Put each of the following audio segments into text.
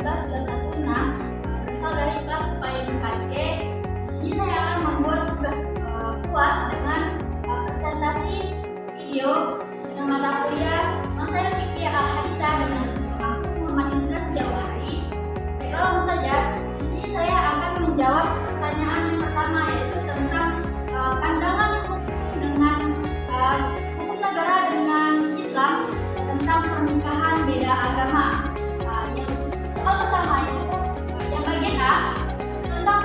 11.216 berasal dari kelas UPAI 4G. Di sini saya akan membuat tugas UAS dengan presentasi video dengan mata kuliah Masail Fiqhiyah Al-Hadisah dengan dosen aku Muhammad Insaf Jawahari. Baiklah, langsung saja. Di sini saya akan menjawab pertanyaan yang pertama, yaitu tentang pandangan hukum negara dengan Islam tentang pernikahan beda agama. Soal pertama itu yang bagian A, tentang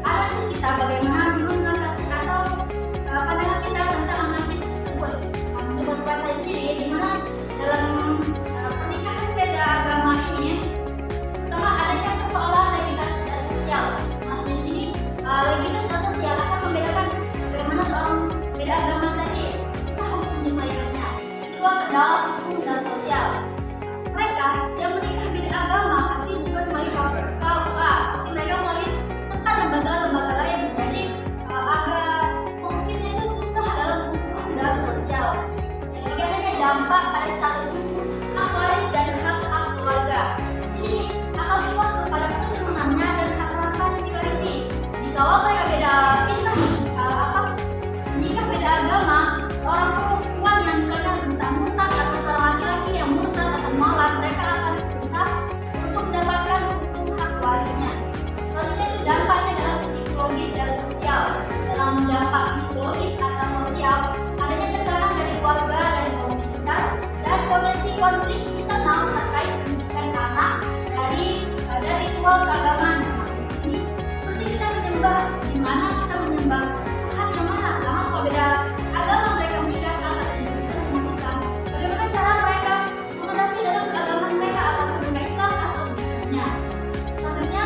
analisis kita bagaimana dulu mengatasi atau pandangan kita tentang analisis tersebut. Menurut saya sendiri, di mana dalam pernikahan beda agama ini pertama adanya persoalan legalitas dan sosial. Maksudnya di sini legalitas dan sosial akan membedakan bagaimana seorang beda agama tadi usaha untuk menyesuaikannya. Kedua, kendala hukum dan sosial. Mereka yang menikah beda agama pasti bukan melalui KUA, pasti mereka melalui tempat lembaga-lembaga lain. Jadi agak mungkinnya itu susah dalam hukum dan sosial. Yang ketiga adanya dampak pada status hukum, hak waris dan hak keluarga. Di sini akal suatu pada keturunannya dan hak harta yang diwarisi. Jikalau mereka beda menikah beda agama, seorang perempuan yang misalnya muntah-muntah atau seorang laki-laki yang muntah atau malam, mereka akan susah untuk mendapatkan hukum hak warisnya. Selanjutnya itu dampaknya dalam psikologis dan sosial. Dalam dampak psikologis atau sosial, adanya tekanan dari keluarga dan komunitas dan potensi konflik internal terkait pendidikan anak dari ritual keagamaan. Maksudnya di sini seperti kita menyembah, di mana kita menyembah Tuhan yang mana, selama kalau beda agama mereka menikah salah satu Kristen dengan Islam. Bagaimana cara mereka mengatasi dalam keagamaan mereka, apakah mereka Islam atau bukannya? Selanjutnya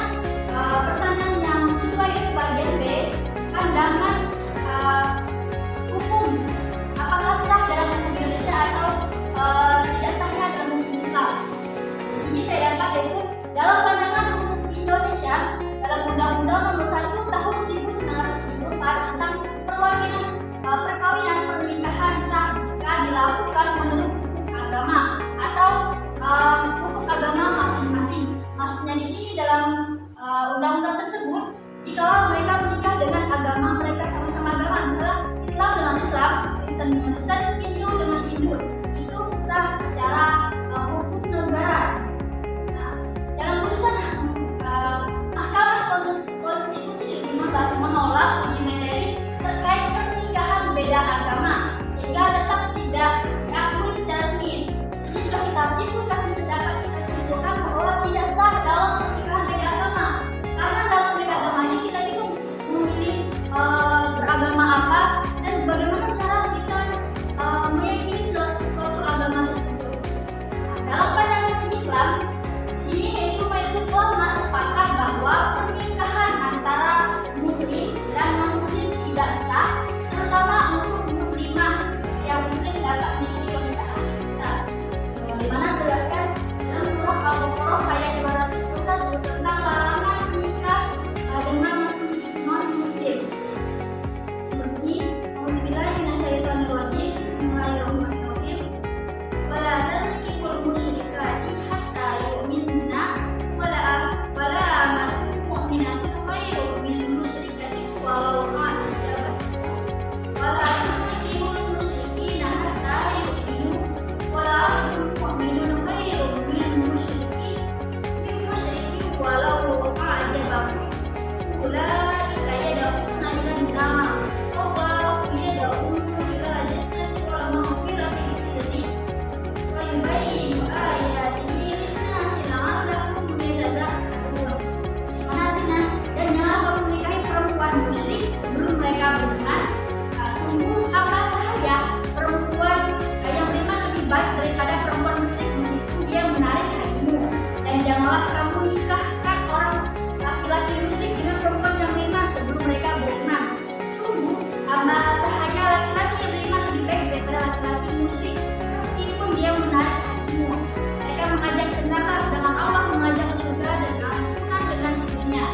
pertanyaan yang kedua yaitu bagian B, pandangan hukum, apakah sah dalam hukum Indonesia atau tidak sahnya dalam hukum Islam. Di sini saya dapat yaitu dalam pandangan hukum Indonesia dalam Undang-Undang Nomor 1 Tahun 1994 tentang perkawinan pernikahan sah jika dilakukan menurut hukum agama atau hukum agama masing-masing. Maksudnya di sini dalam undang-undang tersebut, jikalau mereka menikah dengan agama mereka sama-sama agama, misalnya Islam dengan Islam, Kristen dengan Kristen, Hindu dengan Hindu, itu sah secara hukum negara. Nah, dalam putusan Mahkamah Konstitusi 2015 menolak uji materi terkait pernikahan beda agama sehingga tetap tidak diakui secara resmi. Di sini sudah kita simpulkan, dapat kita simpulkan bahwa tidak sah dalam pernikahan beda agama, karena dalam beda agama ini kita bingung memilih beragama apa dan bagaimana cara kita meyakini sesuatu agama tersebut. Dalam pandangan Islam, di sini yaitu mayoritas ulama sepakat bahwa pernikahan antara muslim dan non-muslim tidak sah, terutama untuk muslimah yang muslim dapat mengikuti pernikahan kita. Di mana terjelaskan dalam surah Al-Baqarah ayat 221 tentang larangan menikah dengan non-muslim. Berbunyi, Auzubillahi minasyaitonirrajim, Bismillahirrahmanirrahim. Wala tankihul musyrikati hatta yu'minna wala amatun mu'minatun khairun min musyrikatin walau a'jabatkum. Wala tankihul musyrikina hatta yu'minu wala abdun mu'minun khairun min musyrikin walau a'jabakum. Ulaika yad'una ilan nar wallahu yad'u ilal jannati wal maghfirati bi'idnihi wa yubayyinu ayatihi lin-nasi la'allahum yatadhakkarun. Dan janganlah kamu menikahi perempuan musyrik sebelum mereka beriman. Sungguh amat sahaya perempuan yang beriman lebih baik daripada perempuan musyrik meskipun dia menarik hatimu. Dan janganlah kamu nikahkan orang laki-laki musyrik dengan perempuan yang beriman sebelum mereka beriman. Sungguh amat sahaya laki-laki yang beriman lebih baik daripada laki-laki musyrik meskipun dia menarik hatimu. Mereka mengajak ke neraka sedangkan Allah mengajak ke surga dan ampunan dengan izinnya.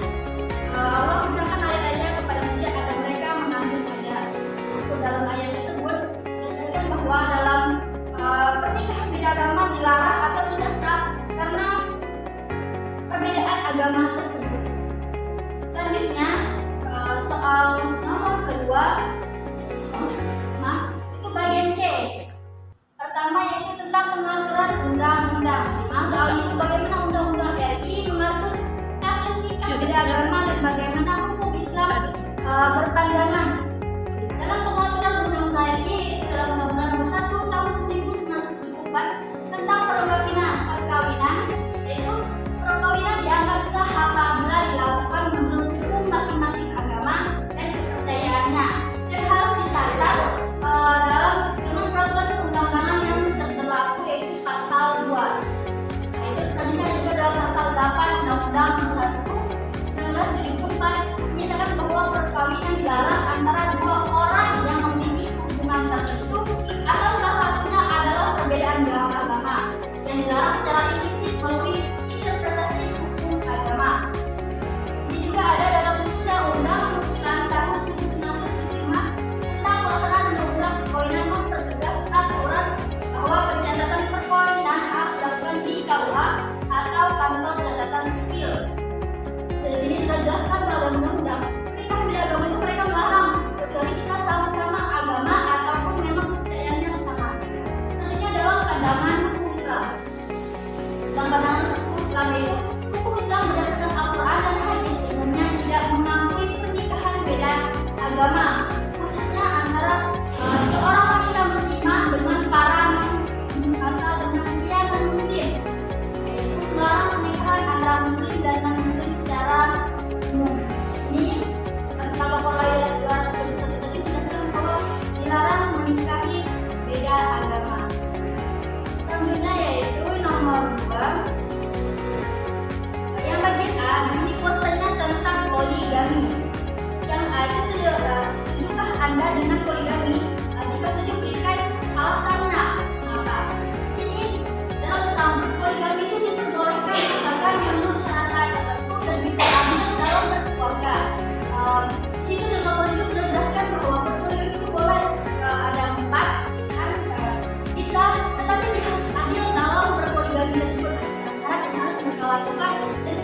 Allah menerangkan ayat-ayatnya kepada manusia agar mereka mengambil pelajaran. Dalam ayat tersebut menjelaskan bahwa dalam pernikahan beda agama dilarang atau tidak sah karena tersebut. Selanjutnya soal nomor kedua, itu bagian C. Pertama yaitu tentang pengaturan undang-undang. Soal itu bagaimana undang-undang RI mengatur kasus nikah beda agama dan bagaimana hukum Islam berpandangan. Dalam pengaturan undang-undang RI dalam Undang-Undang Nomor 1 Tahun 1974 tentang perkawinan, yaitu perkawinan dianggap sah apabila dilakukan menurut hukum masing-masing agama dan kepercayaannya, dan harus dicatat dengan peraturan perundang-undangan yang berlaku, yaitu pasal 2. Yaitu tadinya juga dalam pasal 8 Undang-Undang Nomor 1 1974 menyatakan bahwa perkawinan dilarang antara dua orang yang memiliki hubungan tertentu atau salah satunya adalah perbedaan agama, yang dilarang secara implisit melalui interpretasi hukum agama. Sini juga ada dalam Undang-Undang Nomor 9 Tahun 1975 tentang pelaksanaan undang-undang perkawinan mempertegas aturan bahwa pencatatan perkawinan harus dilakukan di KUH atau kantor catatan sipil. Di sini sudah dijelaskan dalam undang-undang pernikahan beda agama itu mereka melarang kecuali kita sama-sama agama ataupun memang kepercayaannya sama. Tentunya dalam pandangan hukum Islam. Dalam pandangan hukum Islam itu hukum Islam berdasarkan Al-Quran dan Hadis umumnya tidak mengakui pernikahan beda agama, khususnya antara seorang wanita muslimah dengan para atau dengan pria non-muslim, yaitu melarang pernikahan antara muslim dan non-muslim secara umum. Ini antara Al-Quran 221 tadi menjelaskan bahwa dilarang menikahi beda agama. Selanjutnya yaitu nomor 2. Yang bagian A, di sini kontennya tentang poligami. Yang A itu setujukah Anda dengan poligami? Jika setuju berikan alasannya. Maka di sini dalam Islam poligami itu diperbolehkan asalkan menurut syarat-syarat tertentu dan bisa adil dalam berkeluarga. Di situ dalam Al-Quran juga sudah dijelaskan bahwa poligami itu boleh ada 4 kan, bisa, tetapi dia harus adil dalam berpoligami tersebut. Ada syarat-syarat yang harus mereka lakukan dan